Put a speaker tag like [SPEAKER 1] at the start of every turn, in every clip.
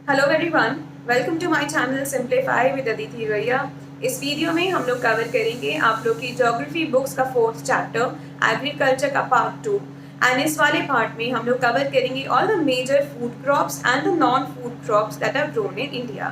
[SPEAKER 1] Hello everyone, welcome to my channel simplify with Aditi Raiya. इस video में हम लोग कवर करेंगे आप लोग की ज्योग्राफी बुक्स का 4th चैप्टर एग्रीकल्चर का पार्ट 2। एंड इस वाले पार्ट में हम लोग कवर करेंगे all the major food crops and the non food crops that are grown in India.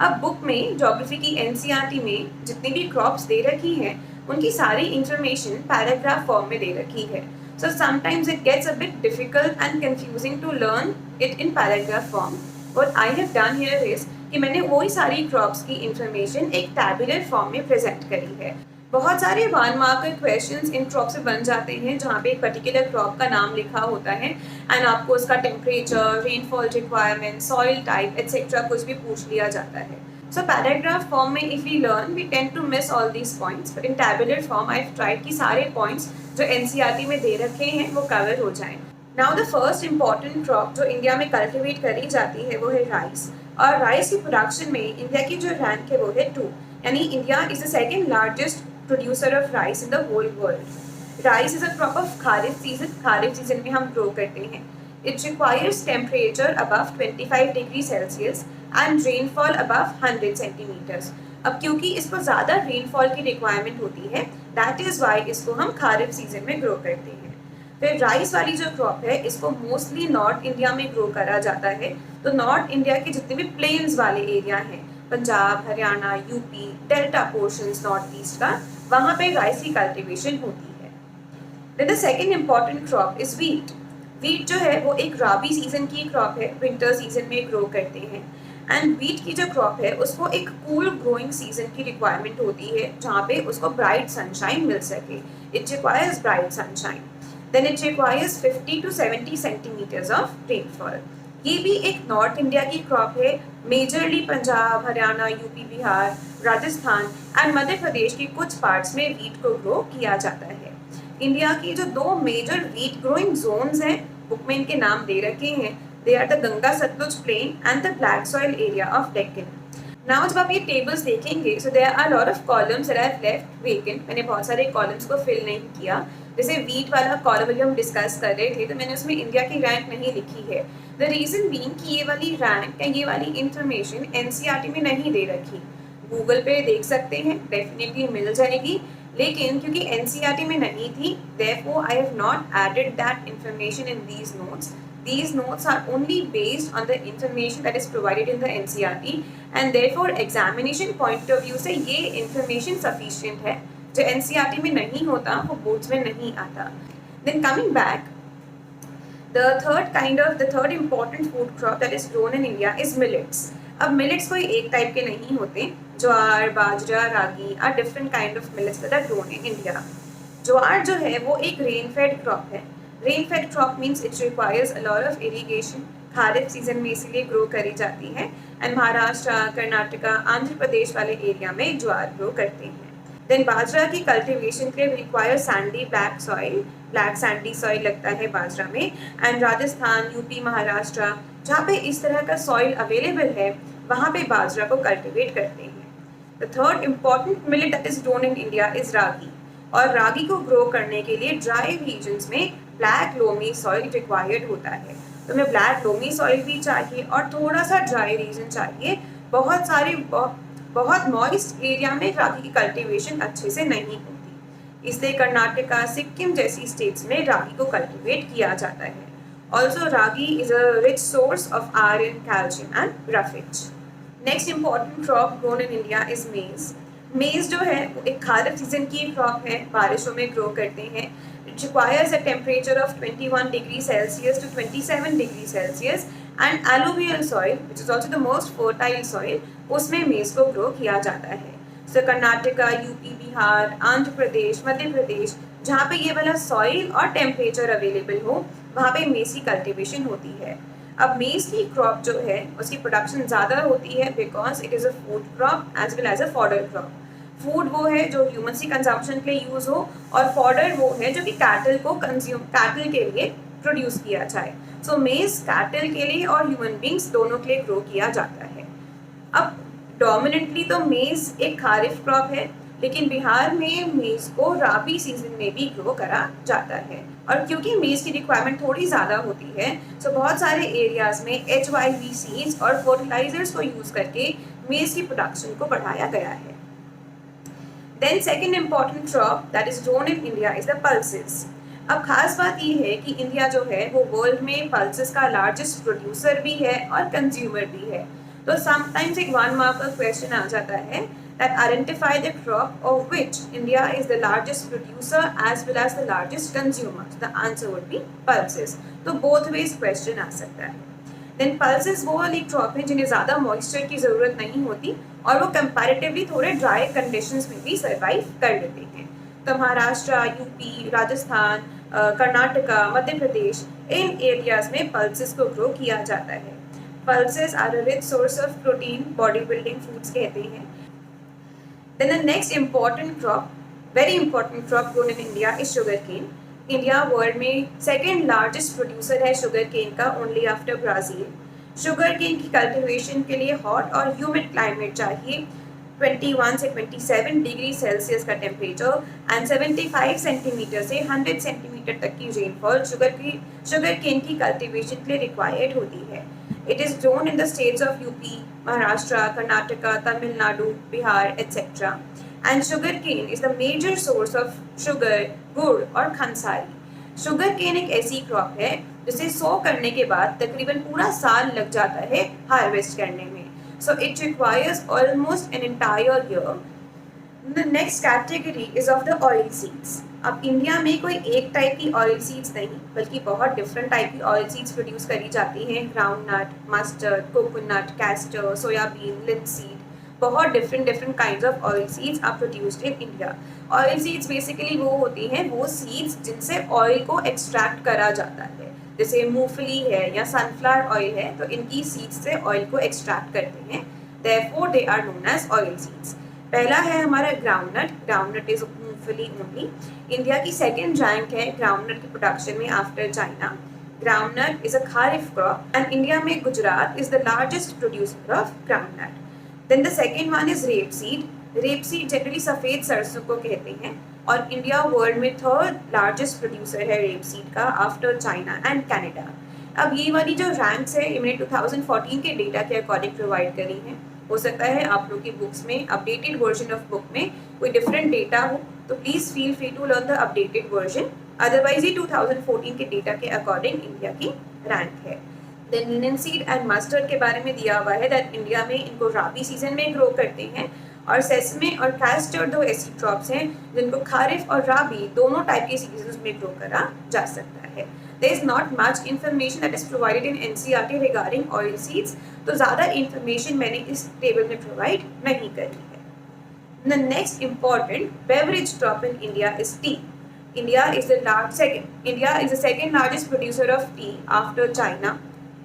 [SPEAKER 1] अब बुक में ज्योग्राफी की एनसीईआरटी में जितनी भी क्रॉप्स दे रखी हैं उनकी सारी इंफॉर्मेशन पैराग्राफ फॉर्म में दे रखी है। So sometimes it gets a bit difficult and confusing to learn it in paragraph form. What I have done here is कि मैंने वही सारी क्रॉप्स की इंफॉर्मेशन एक टैबुलर फॉर्म में प्रेजेंट करी है। बहुत सारे 1 मार्क के क्वेश्चंस इन क्रॉप से बन जाते हैं जहाँ पे एक पर्टिकुलर क्रॉप का नाम लिखा होता है एंड आपको उसका temperature, rainfall requirement, soil type etcetera कुछ भी पूछ लिया जाता है। So paragraph form में if we learn we tend to miss all these points, but in tabular form I've tried कि सारे points जो NCERT में दे रखे हैं वो कवर हो जाएं। Now the first important crop जो इंडिया में कल्टिवेट करी जाती है वो है राइस। और राइस की प्रोडक्शन में इंडिया की जो रैंक है वो है 2, यानी India is the second largest producer of rice in the whole world. Rice is a crop of kharif season में हम ग्रो करते हैं। It requires temperature above 25 degree Celsius and rainfall above 100 centimeters. अब क्योंकि इसको ज़्यादा रेनफॉल की रिक्वायरमेंट होती है, दैट इज़ वाई इसको हम खारिफ सीजन में ग्रो करते हैं। फिर राइस वाली जो क्रॉप है इसको मोस्टली नॉर्थ इंडिया में ग्रो करा जाता है। तो नॉर्थ इंडिया के जितने भी प्लेन्स वाले एरिया हैं, Punjab, Haryana, UP, delta portions north east का, वहाँ पे राइस की कल्टिवेशन होती है। Then the second important crop is wheat. Wheat जो है वो एक राबी सीजन की क्रॉप है, विंटर सीजन में ग्रो करते हैं। एंड व्हीट की जो क्रॉप है उसको एक कूल ग्रोइंग सीजन की रिक्वायरमेंट होती है जहाँ पे उसको ब्राइट सनशाइन मिल सके। It requires bright sunshine. Then it requires 50 to 70 centimeters of rainfall. ये भी एक नॉर्थ इंडिया की क्रॉप है। Majorly Punjab, Haryana, UP, Bihar, Rajasthan and Madhya Pradesh की कुछ पार्ट्स में व्हीट को ग्रो किया जाता है। इंडिया की जो 2 मेजर व्हीट ग्रोइंग जोन्स हैं, बुक में इनके नाम दे रखे हैं। They are the Ganga Sutlej plain and the black soil area of Deccan. Now जब आप ये टेबल्स देखेंगे, so there are lot of columns that I have left vacant. मैंने बहुत सारे कॉलम्स को फिल नहीं किया। जैसे व्हीट वाला कॉलम जब हम डिस्कस कर रहे थे तो मैंने उसमें इंडिया की रैंक नहीं लिखी है। द रीजन बीइंग कि ये वाली रैंक या ये वाली इंफॉर्मेशन एनसीईआरटी में नहीं दे रखी। गूगल पे देख सकते हैं, डेफिनेटली मिल जाएगी, लेकिन क्योंकि एनसीईआरटी में नहीं थी, therefore I have not added that information in these notes. These notes are only based on the information that is provided in the NCERT and therefore examination point of view से ये information sufficient है। जो NCERT में नहीं होता वो boards में नहीं आता। Then coming back, the third important food crop that is grown in India is millets. अब मिलेट्स कोई एक टाइप के नहीं होते। Jowar, bajra, ragi are different kind of millets that are grown in India. Jowar जो है वो एक रेन फेड क्रॉप है। Rain fed crop means it requires a lot of irrigation. Kharif season में इसीलिए ग्रो करी जाती है एंड महाराष्ट्र, कर्नाटका, आंध्र प्रदेश वाले एरिया में ज्वार ग्रो करते हैं। देन बाजरा की कल्टिवेशन के लिए require Sandy black soil, black Sandy soil लगता है बाजरा में। एंड राजस्थान, यूपी, महाराष्ट्र जहाँ पे इस तरह का सॉइल अवेलेबल है वहाँ पे बाजरा को कल्टिवेट करते हैं। The third important millet that is grown in India is ragi. और रागी को ग्रो करने के लिए ड्राई रीजन्स में ब्लैक लोमी सॉइल रिक्वायर्ड होता है। तो हमें ब्लैक लोमी सॉइल भी चाहिए और थोड़ा सा ड्राई रीजन चाहिए। बहुत मॉइस्ट एरिया में रागी की कल्टिवेशन अच्छे से नहीं होती, इसलिए कर्नाटका, सिक्किम जैसी स्टेट्स में रागी को कल्टिवेट किया जाता है। Also, ragi is a rich source of iron, calcium and roughage. Next important crop grown in India is maize. Maize जो है वो एक खारिफ सीजन की क्रॉप है, बारिशों में ग्रो करते हैं। It requires a temperature of 21 degree Celsius to 27 degree Celsius and alluvial soil, which is also the most fertile soil, उसमें मेज को ग्रो किया जाता है। So कर्नाटका, यूपी, बिहार, आंध्र प्रदेश, मध्य प्रदेश जहाँ पे ये वाला सॉइल और टेम्परेचर अवेलेबल हो वहाँ पे मेज की कल्टिवेशन होती है। अब मेज की क्रॉप जो है उसकी प्रोडक्शन ज़्यादा होती है because it is a food crop as well as a fodder crop. Food वो है जो ह्यूमन्स की कंजम्पशन के लिए यूज़ हो और फॉडर वो है जो कि कैटल के लिए प्रोड्यूस किया जाए। सो मेज कैटल के लिए और ह्यूमन बींग्स दोनों के लिए ग्रो किया जाता है। अब डोमिनेंटली तो मेज एक खारिफ क्रॉप है लेकिन बिहार में मेज़ को राबी सीजन में भी ग्रो करा जाता है। और क्योंकि मेज़ की रिक्वायरमेंट थोड़ी ज़्यादा होती है, सो बहुत सारे एरियाज़ में HYV सीड्स और फर्टिलाइजर्स को यूज़ करके मेज़ की प्रोडक्शन को बढ़ाया गया है। Then second important crop that is grown in India is the pulses. अब खास बात ये है कि इंडिया जो है वो वर्ल्ड में पल्सेस का लार्जेस्ट प्रोड्यूसर भी है और कंज्यूमर भी है। तो समटाइम्स एक 1 मार्क का क्वेश्चन आ जाता है that identify the crop of which India is the largest producer as well as the largest consumer. So the answer would be pulses. तो both ways question आ सकता है। देन पल्सेस वो वाली crop है जिन्हें ज़्यादा मॉइस्चर की ज़रूरत नहीं होती और वो कंपैरेटिवली थोड़े ड्राई कंडीशंस में भी सर्वाइव कर लेते हैं। तो महाराष्ट्र, यूपी, राजस्थान, कर्नाटका, मध्य प्रदेश, इन एरियाज में पल्सेस को ग्रो किया जाता है। Pulses are a rich source of protein, body building foods कहते हैं। Then the next important crop, very important crop grown in India is sugarcane. India world में सेकेंड लार्जेस्ट प्रोड्यूसर है sugar cane का, only after Brazil. Sugar cane की cultivation के लिए hot और humid climate चाहिए, 21 से 27 डिग्री सेल्सियस का टेम्परेचर एंड 75 सेंटीमीटर से 100 सेंटीमीटर तक की रेनफॉल शुगर केन की कल्टिवेशन के लिए रिक्वायर्ड होती है। It is grown in the states of UP, Maharashtra, Karnataka, Tamil Nadu, Bihar etcetera. And sugar cane is the major source of sugar, गुड़ और खंसारी। शुगर केन एक ऐसी क्रॉप है जिसे सो करने के बाद तकरीबन पूरा साल लग जाता है हार्वेस्ट करने में। So it requires almost an entire year. The next category is of the oil seeds. अब इंडिया में कोई एक टाइप की ऑयल सीड्स नहीं बल्कि बहुत डिफरेंट टाइप की ऑयल सीड्स प्रोड्यूस करी जाती हैं। Ground nut, mustard, coconut, castor, soyabean, linseed, बहुत different kinds of oil seeds are produced in India. Oil seeds basically वो होती हैं वो सीड्स जिनसे ऑयल को एक्सट्रैक्ट करा जाता है, जैसे मूंगफली है या सनफ्लावर ऑयल है, तो इनकी सीड्स से ऑयल को एक्सट्रैक्ट करते हैं। Therefore they are known as oil seeds. पहला है हमारा ग्राउंडनट। ग्राउंडनट इज मूंगफली ओनली। इंडिया की सेकेंड रैंक है ग्राउंडनट की प्रोडक्शन में after China. Groundnut is a kharif crop and India में Gujarat is the largest producer of groundnut. Then the second one is rapeseed. Rapeseed generally सफ़ेद सरसों को कहते हैं और इंडिया वर्ल्ड में थर्ड लार्जेस्ट प्रोड्यूसर है रेपसीड का आफ्टर चाइना एंड कनाडा। अब ये वाली जो रैंक्स है ये मैंने 2014 के डेटा के अकॉर्डिंग प्रोवाइड करी हैं। हो सकता है आप लोग की बुक्स में, अपडेटेड वर्जन ऑफ बुक में कोई डिफरेंट डेटा हो, तो please feel free to learn the updated version. Otherwise ये 2014 के डेटा के अकॉर्डिंग इंडिया की रैंक है। देन लिनसीड एंड मस्टर्ड के बारे में दिया हुआ है दैट इंडिया में इनको राबी सीजन में ग्रो करते हैं और सेसमे और कैस्टर दो ऐसी क्रॉप्स हैं जिनको खारिफ और राबी दोनों टाइप के सीजन्स में ग्रो करा जा सकता है। There is not much information that is provided in NCERT regarding oil seeds, तो ज़्यादा information मैंने इस टेबल में प्रोवाइड नहीं करी है। The next important beverage crop in India is tea. India is the second largest producer of tea after China.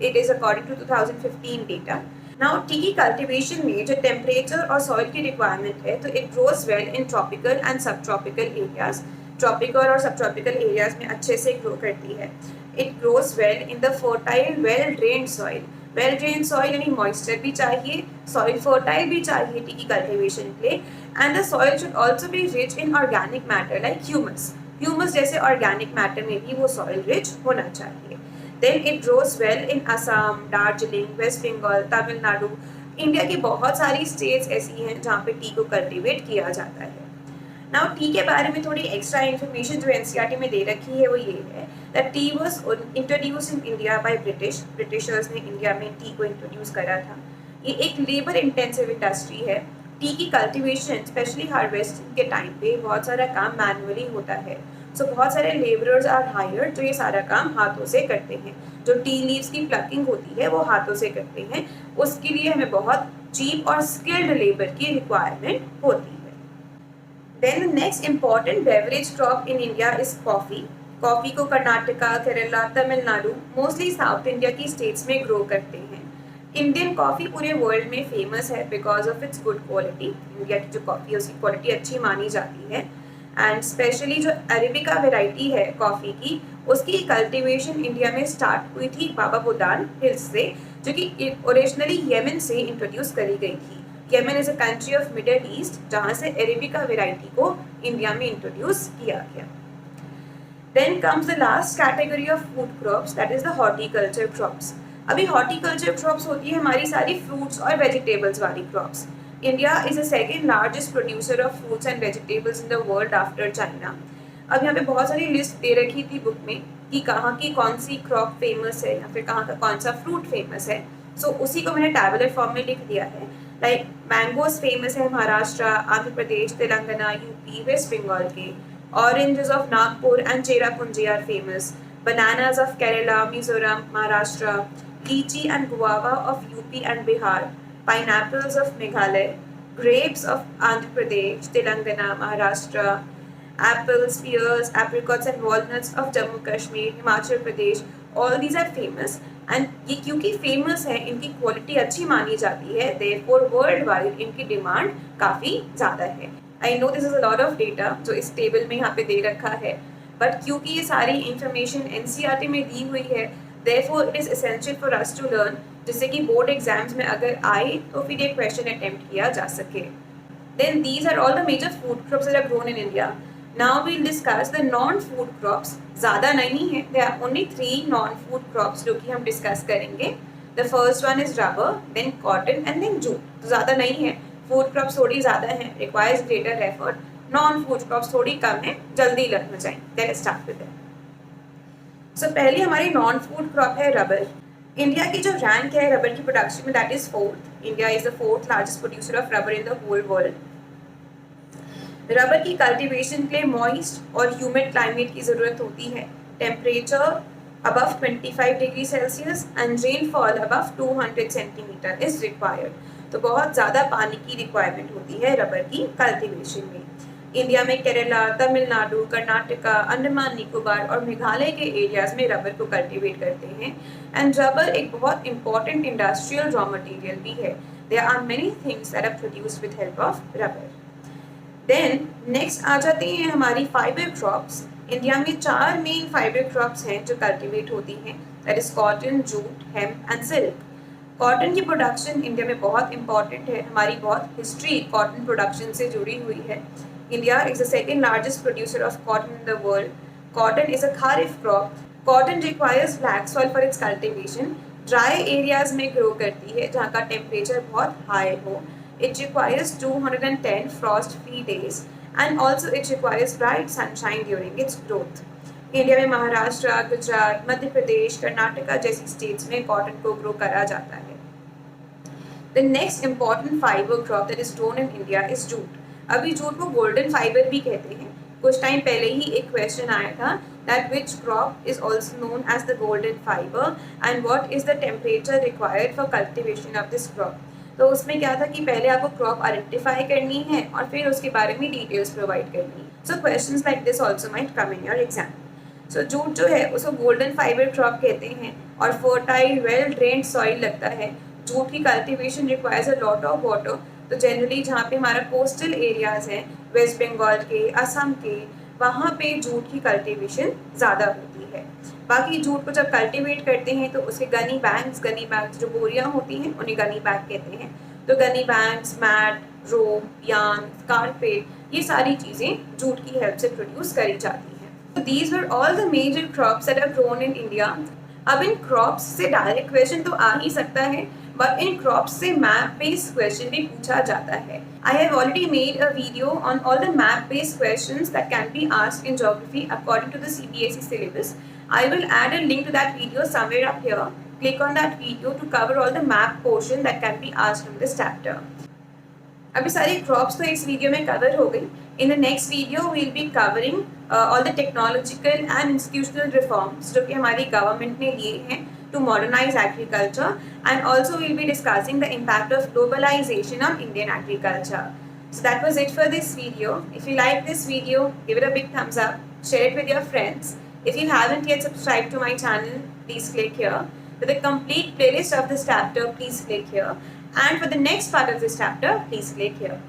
[SPEAKER 1] It is according to 2015 data. Now tea की cultivation में जो temperature और soil की requirement है, तो it grows well in tropical and subtropical areas. Tropical और सब tropical areas में अच्छे से ग्रो करती है। It grows well in the fertile well drained soil. Well drained soil यानी मॉइस्चर भी चाहिए, सॉइल फर्टाइल भी चाहिए टी की कल्टिवेशन के लिए, and the soil should also be rich in organic matter like humus. Humus जैसे ऑर्गेनिक मैटर में भी वो सॉइल रिच होना चाहिए। Then it grows well in Assam, Darjeeling, West Bengal, Tamil Nadu. India की बहुत सारी स्टेट्स ऐसी हैं जहाँ पे टी को कल्टिवेट किया जाता है। नाउ टी के बारे में थोड़ी एक्स्ट्रा इन्फॉर्मेशन जो एनसीईआरटी में दे रखी है वो ये है that tea was introduce in India by Britishers ने इंडिया में टी को इंट्रोड्यूस करा था। ये एक लेबर इंटेंसिव इंडस्ट्री है। टी की कल्टिवेशन स्पेशली हार्वेस्टिंग के टाइम पे बहुत सारा काम मैनुअली होता है। सो बहुत सारे लेबरर्स आर हायर्ड जो ये सारा काम हाथों से करते हैं। जो टी लीव्स की प्लकिंग होती है वो हाथों से करते हैं, उसके लिए हमें बहुत चीप और स्किल्ड लेबर की रिक्वायरमेंट होती है। Then the next important beverage crop in India is coffee. Coffee को Karnataka, Kerala, Tamil Nadu, mostly south India की स्टेट्स में ग्रो करते हैं। इंडियन कॉफ़ी पूरे वर्ल्ड में फेमस है because of its good quality. India की जो कॉफ़ी है उसकी क्वालिटी अच्छी मानी जाती है एंड स्पेशली जो अरेबिका वेराइटी है कॉफ़ी की उसकी कल्टिवेशन इंडिया में स्टार्ट हुई थी बाबा बुदान हिल्स से, जो कि ओरिजिनली येमन से इंट्रोड्यूस करी गई थी। Yemen is a country of middle east जहाँ से अरेबिका वेराइटी को इंडिया में इंट्रोड्यूस किया गया. Then comes the last category of food crops, that is the horticulture crops. अभी horticulture crops होती है हमारी सारी fruits और vegetables वाली crops. India is the second largest producer of fruits and vegetables in the world after China. अब यहाँ पे बहुत सारी लिस्ट दे रखी थी बुक में कि कहाँ की कौन सी क्रॉप फेमस है या फिर कहाँ का कौन सा फ्रूट फेमस है. सो उसी को मैंने टैबुलर फॉर्म में लिख दिया है. लाइक मैंगोज फेमस है महाराष्ट्र, आंध्र प्रदेश, तेलंगाना, यूपी, वेस्ट बंगाल के. Oranges of Nagpur and Cherrapunji are famous. Bananas of Kerala, Mizoram, Maharashtra. Lychee and guava of UP and Bihar. Pineapples of Meghalaya. Grapes of Andhra Pradesh, Telangana, Maharashtra. Apples, pears, apricots and walnuts of Jammu Kashmir, Himachal Pradesh. All these are famous. And ये क्योंकि famous है, इनकी quality अच्छी मानी जाती है, therefore world wide इनकी demand काफ़ी ज़्यादा है. I know this is a lot of data जो इस टेबल में यहाँ पे दे रखा है, बट क्योंकि ये सारी इंफॉर्मेशन एनसीईआरटी में दी हुई है, therefore it is essential for us to learn, जिससे कि बोर्ड एग्जाम्स में अगर आए तो फिर ये क्वेश्चन अटेम्प्ट किया जा सके. Then these are all the major food crops that are grown in India. Now we'll discuss the non food crops. ज़्यादा नहीं है, there are only 3 non food crops जो कि हम डिस्कस करेंगे. The first one is rubber, then cotton and then jute. तो ज़्यादा नहीं है, फूड क्रॉप्स थोड़ी ज़्यादा हैं, requires greater effort. Non food crops थोड़ी कम है, जल्दी लर्न हो जाएंगे. Let's start with it. So पहली हमारी नॉन फूड क्रॉप है रबर. इंडिया की जो रैंक है रबर की प्रोडक्शन में, that is 4th. India is the 4th largest producer of rubber in the whole world. Rubber की कल्टीवेशन के लिए मॉइस्ट और ह्यूमिड क्लाइमेट की ज़रूरत होती है. Temperature above 25 degree Celsius and rainfall above 200 centimetre is required. तो बहुत ज़्यादा पानी की रिक्वायरमेंट होती है रबर की कल्टीवेशन में. इंडिया में केरला, तमिलनाडु, कर्नाटका, अंडमान निकोबार और मेघालय के एरियाज में रबर को कल्टीवेट करते हैं. एंड रबर एक बहुत इंपॉर्टेंट इंडस्ट्रियल रॉ मटेरियल भी है. There are many things that are produced with help of rubber. Then next आ जाते हैं हमारी फाइबर क्रॉप्स. इंडिया में 4 मेन फाइबर क्रॉप्स हैं जो कल्टीवेट होती हैं, that is cotton, jute, hemp and silk. Cotton की प्रोडक्शन इंडिया में बहुत इंपॉर्टेंट है. हमारी बहुत हिस्ट्री कॉटन प्रोडक्शन से जुड़ी हुई है. India is the second largest producer of cotton in the world. Cotton is a kharif crop. Cotton requires black soil for its cultivation. Dry areas में ग्रो करती है जहाँ का टेम्परेचर बहुत हाई हो. It requires 210 Frost free days and also it requires bright sunshine during its growth. India में महाराष्ट्र, गुजरात, मध्य प्रदेश, कर्नाटका जैसी states में कॉटन को ग्रो करा जाता है. The next important fibre crop that is grown in India is jute. अभी jute को golden fibre भी कहते हैं. कुछ टाइम पहले ही एक क्वेश्चन आया था that which crop is also known as the golden fibre and what is the temperature required for cultivation of this crop. तो उसमें क्या था कि पहले आपको क्रॉप आइडेंटिफाई करनी है और फिर उसके बारे में डिटेल्स प्रोवाइड करनी है. सो questions like this also might come in your exam. So jute जो है उसको गोल्डन फाइबर क्रॉप कहते हैं और फर्टाइल वेल ड्रेन्ड सॉइल लगता है. जूट की cultivation requires a lot of water. तो जनरली जहाँ पे हमारा कोस्टल एरियाज हैं, वेस्ट बंगाल के, असम के, वहाँ पे जूट की कल्टीवेशन ज़्यादा होती है. बाकी जूट को जब कल्टीवेट करते हैं तो उसके गनी बैंक्स जो बोरियाँ होती हैं उन्हें गनी बैग कहते हैं. तो गनी बैंक्स, मैट, रोप, यार्न, कारपेट, ये सारी चीज़ें जूट की हेल्प से प्रोड्यूस करी जाती हैं. तो these were all the major crops that are grown in India. अब इन क्रॉप्स से डायरेक्ट क्वेश्चन तो आ ही सकता है, बट इन क्रॉप्स से मैप बेस्ड क्वेश्चन भी पूछा जाता है. I have already made a video on all the map based questions that can be asked in geography according to the CBSE syllabus. I will add a link to that video somewhere up here. Click on that video to cover all the map portion that can be asked from this chapter. अभी सारी crops तो इस video में cover हो गई. In the next video we will be covering all the technological and institutional reforms जो कि हमारी गवर्नमेंट ने लिए हैं to modernize agriculture, and also we'll be discussing the impact of globalization on Indian agriculture. So that was it for this video. If you like this video, give it a big thumbs up, share it with your friends. If you haven't yet subscribed to my channel, please click here. For the complete playlist of this chapter, please click here. And for the next part of this chapter, please click here.